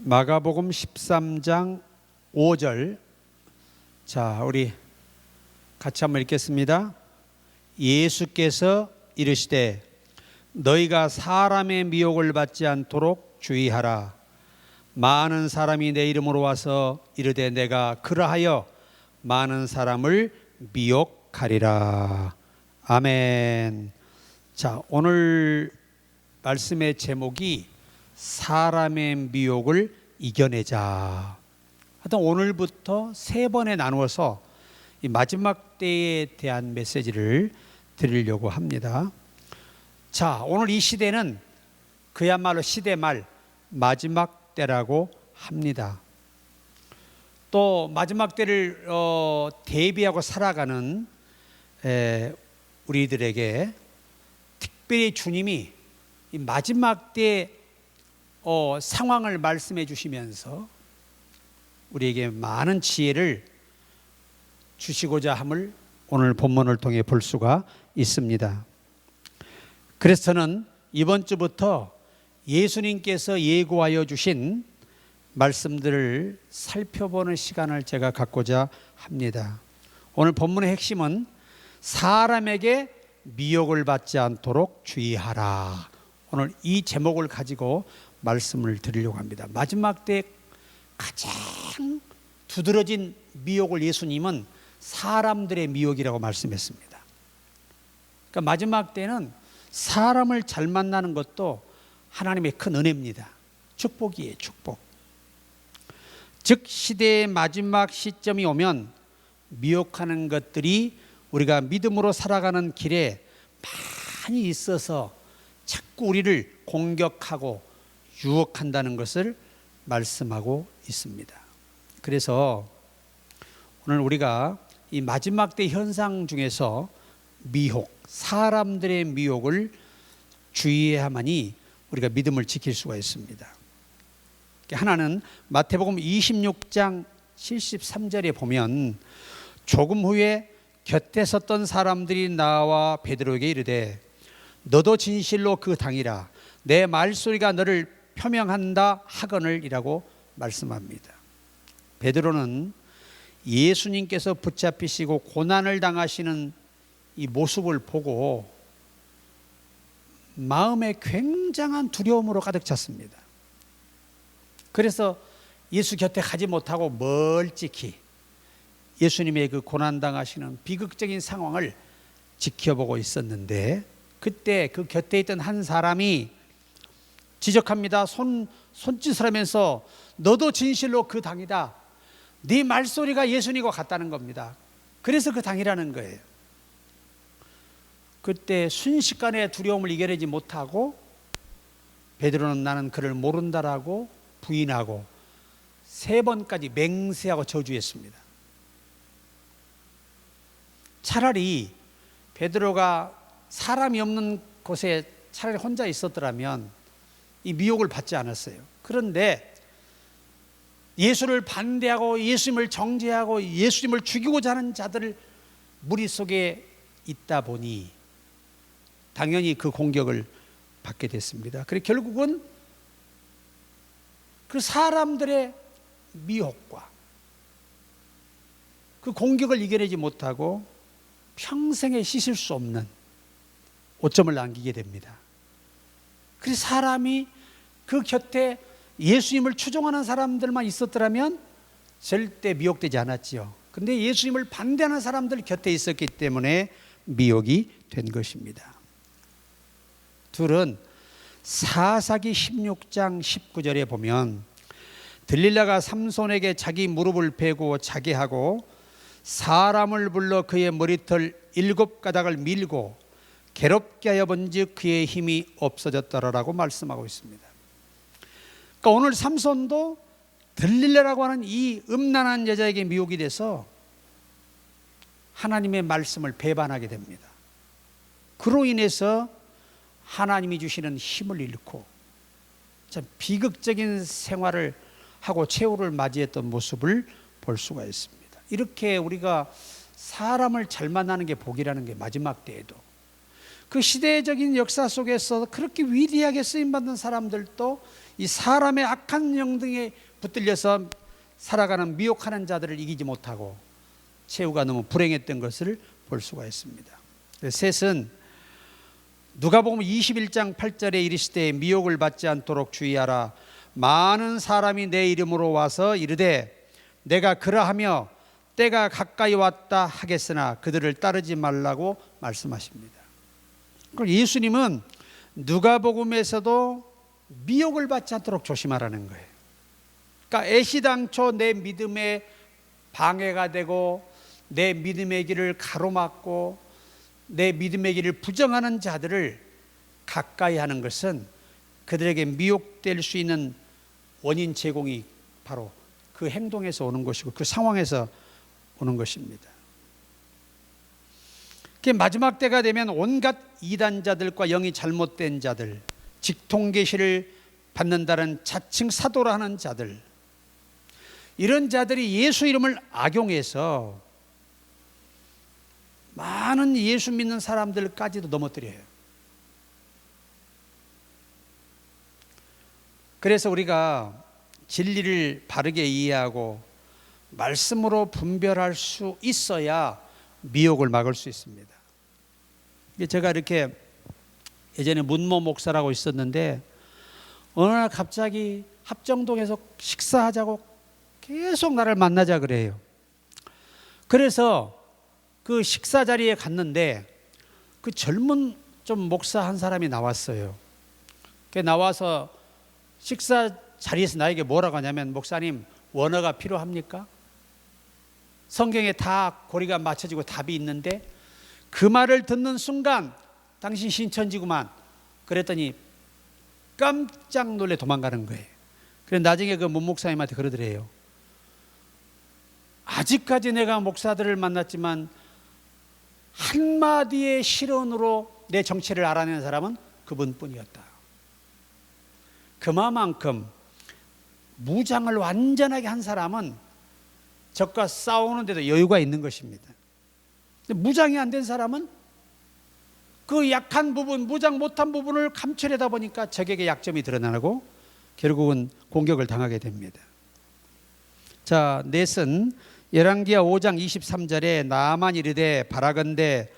마가복음 13장 5절. 자, 우리 같이 한번 읽겠습니다. 예수께서 이르시되 너희가 사람의 미혹을 받지 않도록 주의하라. 많은 사람이 내 이름으로 와서 이르되 내가 그러하여 많은 사람을 미혹하리라. 아멘. 자, 오늘 말씀의 제목이 사람의 미혹을 이겨내자. 하여튼 오늘부터 세 번에 나누어서 이 마지막 때에 대한 메시지를 드리려고 합니다. 자, 오늘 이 시대는 그야말로 시대 말 마지막 때라고 합니다. 또 마지막 때를 대비하고 살아가는 우리들에게 특별히 주님이 이 마지막 때 상황을 말씀해 주시면서 우리에게 많은 지혜를 주시고자 함을 오늘 본문을 통해 볼 수가 있습니다. 그래서 저는 이번 주부터 예수님께서 예고하여 주신 말씀들을 살펴보는 시간을 제가 갖고자 합니다. 오늘 본문의 핵심은 사람에게 미혹을 받지 않도록 주의하라. 오늘 이 제목을 가지고 말씀을 드리려고 합니다. 마지막 때 가장 두드러진 미혹을 예수님은 사람들의 미혹이라고 말씀했습니다. 그러니까 마지막 때는 사람을 잘 만나는 것도 하나님의 큰 은혜입니다. 축복이에요, 축복. 즉 시대의 마지막 시점이 오면 미혹하는 것들이 우리가 믿음으로 살아가는 길에 많이 있어서 자꾸 우리를 공격하고 유혹한다는 것을 말씀하고 있습니다. 그래서 오늘 우리가 이 마지막 때 현상 중에서 미혹, 사람들의 미혹을 주의해야만이 우리가 믿음을 지킬 수가 있습니다. 하나는 마태복음 26장 73절에 보면 조금 후에 곁에 섰던 사람들이 나와 베드로에게 이르되 너도 진실로 그 당이라 내 말소리가 너를 표명한다 하거늘이라고 말씀합니다. 베드로는 예수님께서 붙잡히시고 고난을 당하시는 이 모습을 보고 마음에 굉장한 두려움으로 가득 찼습니다. 그래서 예수 곁에 가지 못하고 멀찍이 예수님의 그 고난당하시는 비극적인 상황을 지켜보고 있었는데 그때 그 곁에 있던 한 사람이 지적합니다. 손짓을 하면서 너도 진실로 그 당이다. 네 말소리가 예수님과 같다는 겁니다. 그래서 그 당이라는 거예요. 그때 순식간에 두려움을 이겨내지 못하고 베드로는 나는 그를 모른다라고 부인하고 3번까지 맹세하고 저주했습니다. 차라리 베드로가 사람이 없는 곳에 차라리 혼자 있었더라면 이 미혹을 받지 않았어요. 그런데 예수를 반대하고 예수님을 정죄하고 예수님을 죽이고자 하는 자들 무리 속에 있다 보니 당연히 그 공격을 받게 됐습니다. 그리고 결국은 그 사람들의 미혹과 그 공격을 이겨내지 못하고 평생에 씻을 수 없는 오점을 남기게 됩니다. 그래서 사람이 그 곁에 예수님을 추종하는 사람들만 있었더라면 절대 미혹되지 않았지요. 그런데 예수님을 반대하는 사람들 곁에 있었기 때문에 미혹이 된 것입니다. 둘은 사사기 16장 19절에 보면 들릴라가 삼손에게 자기 무릎을 베고 자게 하고 사람을 불러 그의 머리털 7가닥을 밀고 괴롭게 하여 본즉 그의 힘이 없어졌더라라고 말씀하고 있습니다. 그러니까 오늘 삼손도 들릴라라고 하는 이 음란한 여자에게 미혹이 돼서 하나님의 말씀을 배반하게 됩니다. 그로 인해서 하나님이 주시는 힘을 잃고 참 비극적인 생활을 하고 최후를 맞이했던 모습을 볼 수가 있습니다. 이렇게 우리가 사람을 잘 만나는 게 복이라는 게 마지막 때에도 그 시대적인 역사 속에서 그렇게 위대하게 쓰임받는 사람들도 이 사람의 악한 영등에 붙들려서 살아가는 미혹하는 자들을 이기지 못하고 최후가 너무 불행했던 것을 볼 수가 있습니다. 셋은 누가복음 21장 8절에 이르시되 미혹을 받지 않도록 주의하라. 많은 사람이 내 이름으로 와서 이르되 내가 그러하며 때가 가까이 왔다 하겠으나 그들을 따르지 말라고 말씀하십니다. 예수님은 누가복음에서도 미혹을 받지 않도록 조심하라는 거예요. 그러니까 애시당초 내 믿음에 방해가 되고 내 믿음의 길을 가로막고 내 믿음의 길을 부정하는 자들을 가까이 하는 것은 그들에게 미혹될 수 있는 원인 제공이 바로 그 행동에서 오는 것이고 그 상황에서 오는 것입니다. 마지막 때가 되면 온갖 이단자들과 영이 잘못된 자들, 직통계시를 받는다는 자칭 사도라 하는 자들, 이런 자들이 예수 이름을 악용해서 많은 예수 믿는 사람들까지도 넘어뜨려요. 그래서 우리가 진리를 바르게 이해하고 말씀으로 분별할 수 있어야 미혹을 막을 수 있습니다. 제가 이렇게 예전에 문모 목사라고 있었는데 어느 날 갑자기 합정동에서 식사하자고 계속 나를 만나자 그래요. 그래서 그 식사 자리에 갔는데 그 젊은 좀 목사 한 사람이 나왔어요. 나와서 식사 자리에서 나에게 뭐라고 하냐면, 목사님 원어가 필요합니까? 성경에 다 고리가 맞춰지고 답이 있는데 그 말을 듣는 순간 당신 신천지구만 그랬더니 깜짝 놀래 도망가는 거예요. 그래서 나중에 그 문 목사님한테 그러더래요. 아직까지 내가 목사들을 만났지만 한마디의 실언으로 내 정체를 알아내는 사람은 그분뿐이었다. 그만큼 무장을 완전하게 한 사람은 적과 싸우는데도 여유가 있는 것입니다. 무장이 안 된 사람은 그 약한 부분, 무장 못한 부분을 감추려다 보니까 적에게 약점이 드러나고 결국은 공격을 당하게 됩니다. 자, 넷은 열왕기하 5장 23절에 나아만 이르되 바라건대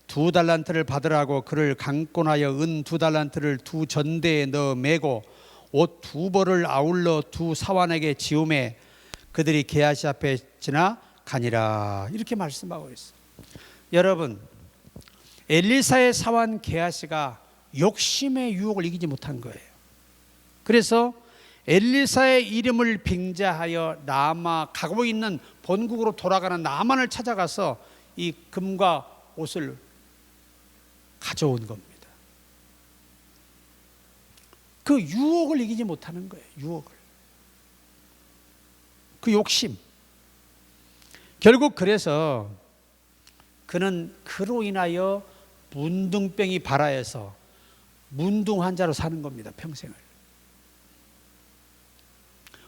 2달란트를 받으라고 그를 강권하여 은 2달란트를 2전대에 넣어 매고 옷 2벌을 아울러 2사환에게 지우매 그들이 게하시 앞에 지나 가니라. 이렇게 말씀하고 있어요. 여러분, 엘리사의 사환 게하시가 욕심의 유혹을 이기지 못한 거예요. 그래서 엘리사의 이름을 빙자하여 나아마 가고 있는 본국으로 돌아가는 나아만을 찾아가서 이 금과 옷을 가져온 겁니다. 그 유혹을 이기지 못하는 거예요. 유혹을. 그 욕심. 결국 그래서 그는 그로 인하여 문둥병이 발하여서 문둥 환자로 사는 겁니다. 평생을.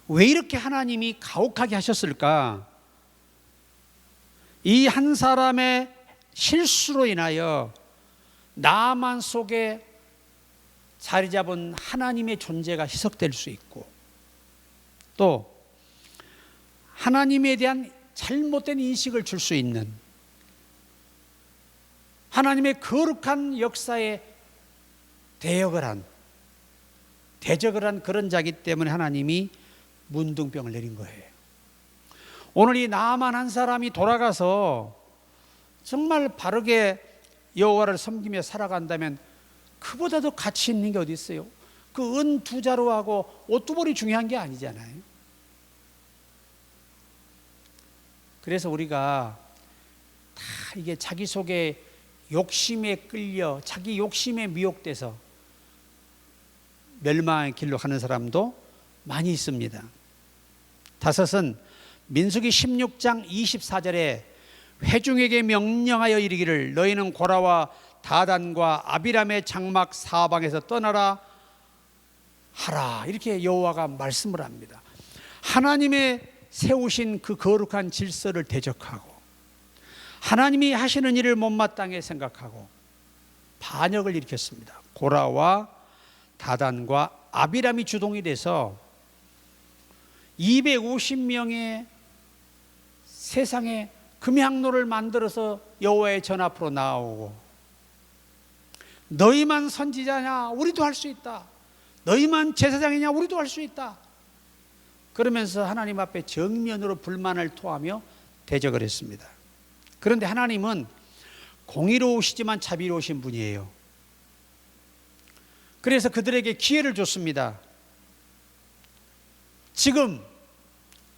왜 이렇게 하나님이 가혹하게 하셨을까? 이 한 사람의 실수로 인하여 나만 속에 자리 잡은 하나님의 존재가 희석될 수 있고, 또 하나님에 대한 잘못된 인식을 줄 수 있는, 하나님의 거룩한 역사에 대적을 한 그런 자기 때문에 하나님이 문둥병을 내린 거예요. 오늘 이 나아만 한 사람이 돌아가서 정말 바르게 여호와를 섬기며 살아간다면 그보다도 가치 있는 게 어디 있어요? 그 은 2자루하고 옷 2벌이 중요한 게 아니잖아요. 그래서 우리가 다 이게 자기 속에 욕심에 끌려 자기 욕심에 미혹돼서 멸망의 길로 가는 사람도 많이 있습니다. 5은 민수기 16장 24절에 회중에게 명령하여 이르기를 너희는 고라와 다단과 아비람의 장막 사방에서 떠나라 하라. 이렇게 여호와가 말씀을 합니다. 하나님의 세우신 그 거룩한 질서를 대적하고 하나님이 하시는 일을 못마땅히 생각하고 반역을 일으켰습니다. 고라와 다단과 아비람이 주동이 돼서 250명의 세상에 금향로를 만들어서 여호와의 전 앞으로 나오고, 너희만 선지자냐? 우리도 할 수 있다. 너희만 제사장이냐? 우리도 할 수 있다. 그러면서 하나님 앞에 정면으로 불만을 토하며 대적을 했습니다. 그런데 하나님은 공의로우시지만 자비로우신 분이에요. 그래서 그들에게 기회를 줬습니다. 지금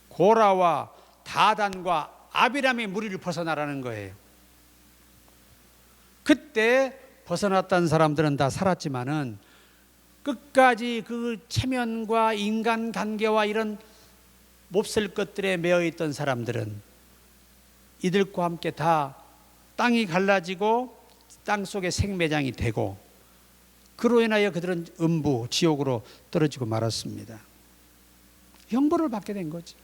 고라와 다단과 아비람의 무리를 벗어나라는 거예요. 그때 벗어났던 사람들은 다 살았지만은 끝까지 그 체면과 인간관계와 이런 몹쓸 것들에 매여있던 사람들은 이들과 함께 다 땅이 갈라지고 땅속에 생매장이 되고, 그로 인하여 그들은 음부 지옥으로 떨어지고 말았습니다. 형벌을 받게 된 거죠.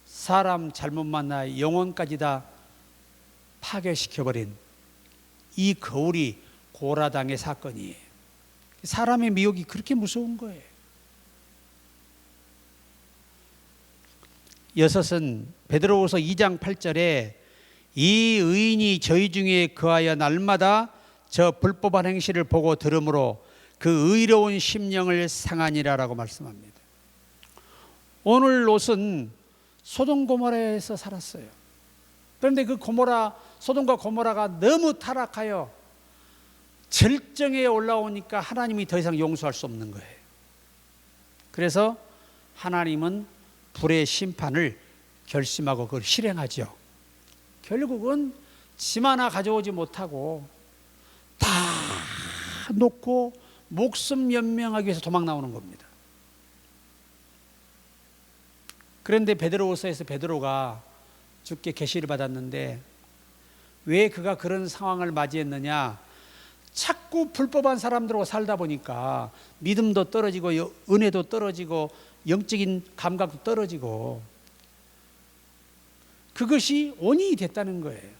사람 잘못 만나 영혼까지 다 파괴시켜버린 이 거울이 고라당의 사건이에요. 사람의 미혹이 그렇게 무서운 거예요. 여섯은 베드로후서 2장 8절에 이 의인이 저희 중에 거하여 날마다 저 불법한 행실을 보고 들으므로 그 의로운 심령을 상하니라라고 말씀합니다. 오늘 롯은 소돔 고모라에서 살았어요. 그런데 그 소돔과 고모라가 너무 타락하여 절정에 올라오니까 하나님이 더 이상 용서할 수 없는 거예요. 그래서 하나님은 불의 심판을 결심하고 그걸 실행하죠. 결국은 짐 하나 가져오지 못하고 다 놓고 목숨 연명하기 위해서 도망 나오는 겁니다. 그런데 베드로후서에서 베드로가 주께 계시를 받았는데 왜 그가 그런 상황을 맞이했느냐? 자꾸 불법한 사람들하고 살다 보니까 믿음도 떨어지고 은혜도 떨어지고 영적인 감각도 떨어지고 그것이 원인이 됐다는 거예요.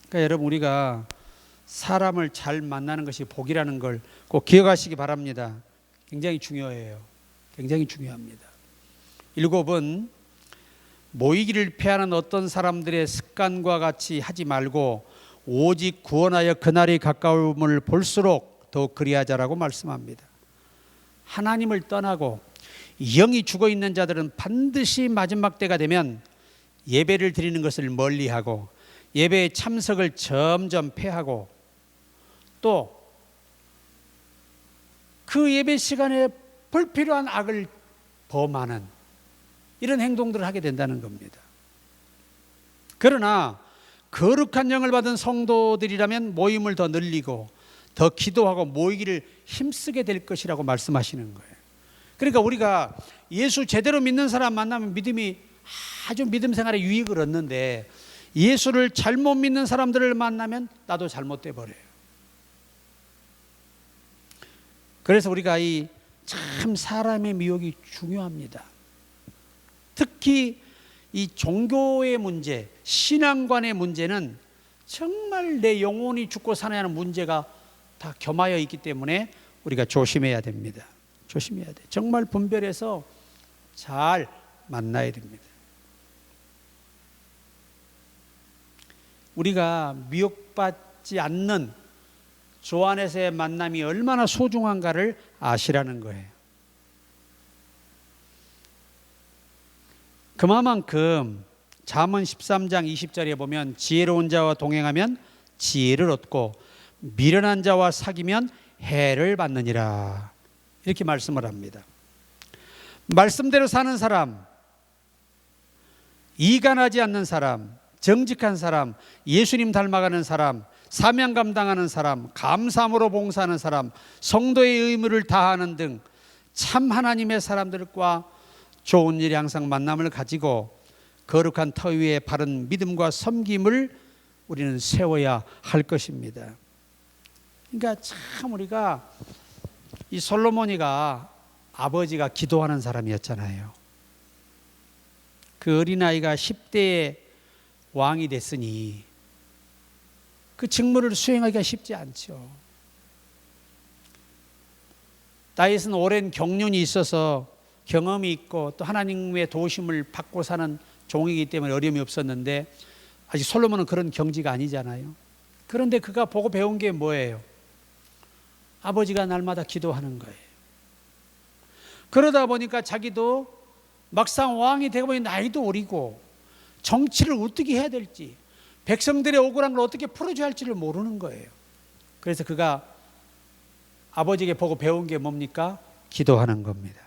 그러니까 여러분, 우리가 사람을 잘 만나는 것이 복이라는 걸 꼭 기억하시기 바랍니다. 굉장히 중요해요. 굉장히 중요합니다. 7은 모이기를 피하는 어떤 사람들의 습관과 같이 하지 말고 오직 구원하여 그날이 가까움을 볼수록 더욱 그리하자라고 말씀합니다. 하나님을 떠나고 영이 죽어있는 자들은 반드시 마지막 때가 되면 예배를 드리는 것을 멀리하고 예배의 참석을 점점 패하고 또 그 예배 시간에 불필요한 악을 범하는 이런 행동들을 하게 된다는 겁니다. 그러나 거룩한 영을 받은 성도들이라면 모임을 더 늘리고 더 기도하고 모이기를 힘쓰게 될 것이라고 말씀하시는 거예요. 그러니까 우리가 예수 제대로 믿는 사람 만나면 아주 믿음 생활에 유익을 얻는데 예수를 잘못 믿는 사람들을 만나면 나도 잘못돼 버려요. 그래서 우리가 참 사람의 미혹이 중요합니다. 특히 이 종교의 문제, 신앙관의 문제는 정말 내 영혼이 죽고 사나야 하는 문제가 다 겸하여 있기 때문에 우리가 조심해야 됩니다. 조심해야 돼. 정말 분별해서 잘 만나야 됩니다. 우리가 미혹받지 않는 주 안에서의 만남이 얼마나 소중한가를 아시라는 거예요. 그만큼 잠언 13장 20절에 보면 지혜로운 자와 동행하면 지혜를 얻고 미련한 자와 사귀면 해를 받느니라 이렇게 말씀을 합니다. 말씀대로 사는 사람, 이간하지 않는 사람, 정직한 사람, 예수님 닮아가는 사람, 사명 감당하는 사람, 감사함으로 봉사하는 사람, 성도의 의무를 다하는 등 참 하나님의 사람들과 좋은 일에 항상 만남을 가지고 거룩한 터 위에 바른 믿음과 섬김을 우리는 세워야 할 것입니다. 그러니까 참 우리가 이 솔로몬이가 아버지가 기도하는 사람이었잖아요. 그 어린아이가 10대에 왕이 됐으니 그 직무를 수행하기가 쉽지 않죠. 다윗은 오랜 경륜이 있어서 경험이 있고 또 하나님의 도우심을 받고 사는 종이기 때문에 어려움이 없었는데, 아직 솔로몬은 그런 경지가 아니잖아요. 그런데 그가 보고 배운 게 뭐예요? 아버지가 날마다 기도하는 거예요. 그러다 보니까 자기도 막상 왕이 되고 보니 나이도 어리고 정치를 어떻게 해야 될지, 백성들의 억울한 걸 어떻게 풀어줘야 할지를 모르는 거예요. 그래서 그가 아버지에게 보고 배운 게 뭡니까? 기도하는 겁니다.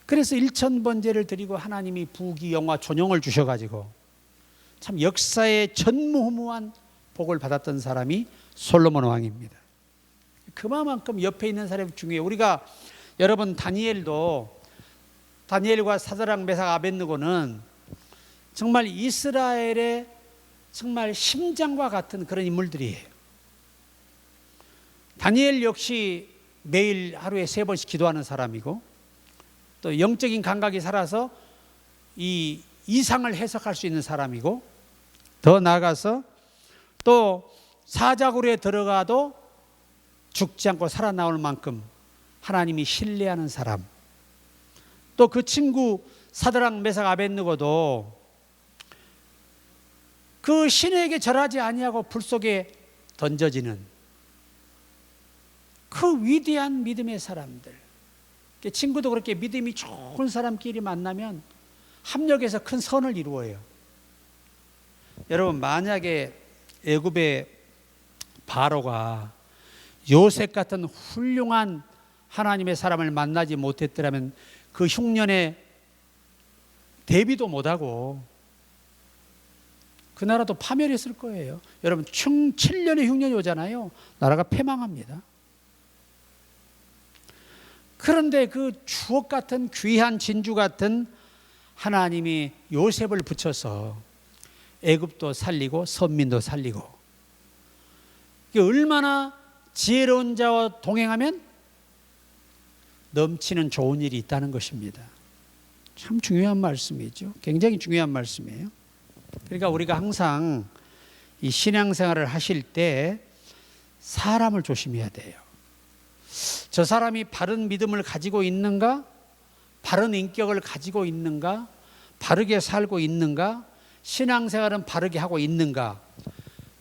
그래서 1000번제를 드리고 하나님이 부귀 영화 존영을 주셔가지고 참 역사의 전무후무한 복을 받았던 사람이 솔로몬 왕입니다. 그만큼 옆에 있는 사람이 중요해요. 우리가 여러분 다니엘과 사드락 메삭 아벳느고는 정말 이스라엘의 정말 심장과 같은 그런 인물들이에요. 다니엘 역시 매일 하루에 3번씩 기도하는 사람이고, 또 영적인 감각이 살아서 이 이상을 해석할 수 있는 사람이고, 더 나아가서 또 사자굴에 들어가도 죽지 않고 살아나올 만큼 하나님이 신뢰하는 사람, 또 그 친구 사드락 메삭 아벳느고도 그 신에게 절하지 아니하고 불 속에 던져지는 그 위대한 믿음의 사람들. 친구도 그렇게 믿음이 좋은 사람끼리 만나면 합력해서 큰 선을 이루어요. 여러분, 만약에 애굽의 바로가 요셉 같은 훌륭한 하나님의 사람을 만나지 못했더라면 그 흉년에 대비도 못하고 그 나라도 파멸했을 거예요. 여러분, 총 7년의 흉년이 오잖아요. 나라가 패망합니다. 그런데 그 주옥 같은 귀한 진주 같은 하나님이 요셉을 붙여서 애굽도 살리고 선민도 살리고, 얼마나 지혜로운 자와 동행하면 넘치는 좋은 일이 있다는 것입니다. 참 중요한 말씀이죠. 굉장히 중요한 말씀이에요. 그러니까 우리가 항상 이 신앙생활을 하실 때 사람을 조심해야 돼요. 저 사람이 바른 믿음을 가지고 있는가? 바른 인격을 가지고 있는가? 바르게 살고 있는가? 신앙생활은 바르게 하고 있는가?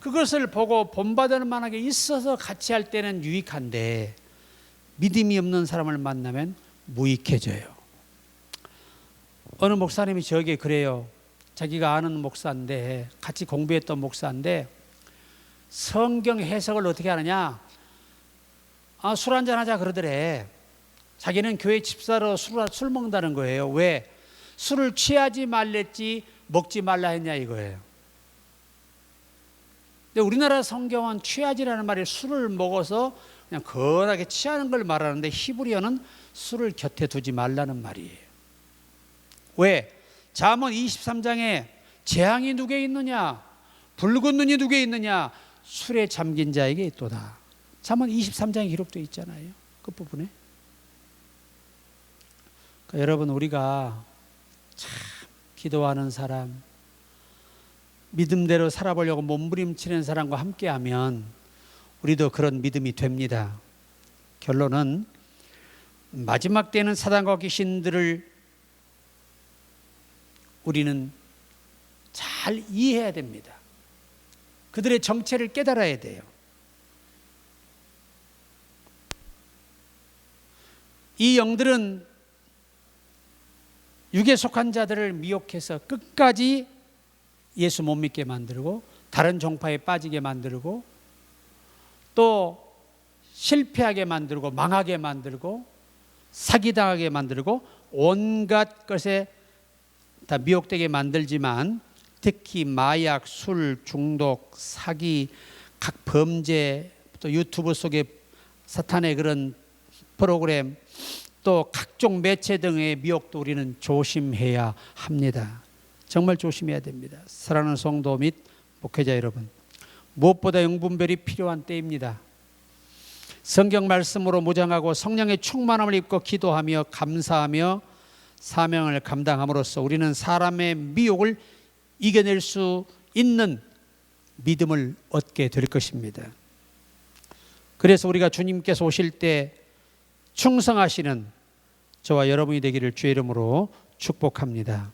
그것을 보고 본받을 만하게 있어서 같이 할 때는 유익한데, 믿음이 없는 사람을 만나면 무익해져요. 어느 목사님이 저에게 그래요. 자기가 아는 목사인데, 같이 공부했던 목사인데, 성경 해석을 어떻게 하느냐? 술 한잔 하자 그러더래. 자기는 교회 집사로 술 먹는다는 거예요. 왜? 술을 취하지 말랬지 먹지 말라 했냐 이거예요. 근데 우리나라 성경은 취하지라는 말이 술을 먹어서 그냥 거하게 취하는 걸 말하는데, 히브리어는 술을 곁에 두지 말라는 말이에요. 왜? 잠언 23장에 재앙이 누구에 있느냐? 붉은 눈이 누구에 있느냐? 술에 잠긴 자에게 있도다. 잠언 23장에 기록되어 있잖아요. 끝부분에. 그러니까 여러분, 우리가 참 기도하는 사람, 믿음대로 살아보려고 몸부림치는 사람과 함께하면 우리도 그런 믿음이 됩니다. 결론은 마지막 때는 사단과 귀신들을 우리는 잘 이해해야 됩니다. 그들의 정체를 깨달아야 돼요. 이 영들은 육에 속한 자들을 미혹해서 끝까지 예수 못 믿게 만들고, 다른 종파에 빠지게 만들고, 또 실패하게 만들고, 망하게 만들고, 사기당하게 만들고, 온갖 것에 다 미혹되게 만들지만, 특히 마약, 술, 중독, 사기, 각 범죄, 또 유튜브 속에 사탄의 그런 프로그램, 또 각종 매체 등의 미혹도 우리는 조심해야 합니다. 정말 조심해야 됩니다. 사랑하는 성도 및 목회자 여러분, 무엇보다 영분별이 필요한 때입니다. 성경 말씀으로 무장하고 성령의 충만함을 입고 기도하며 감사하며 사명을 감당함으로써 우리는 사람의 미혹을 이겨낼 수 있는 믿음을 얻게 될 것입니다. 그래서 우리가 주님께서 오실 때 충성하시는 저와 여러분이 되기를 주의 이름으로 축복합니다.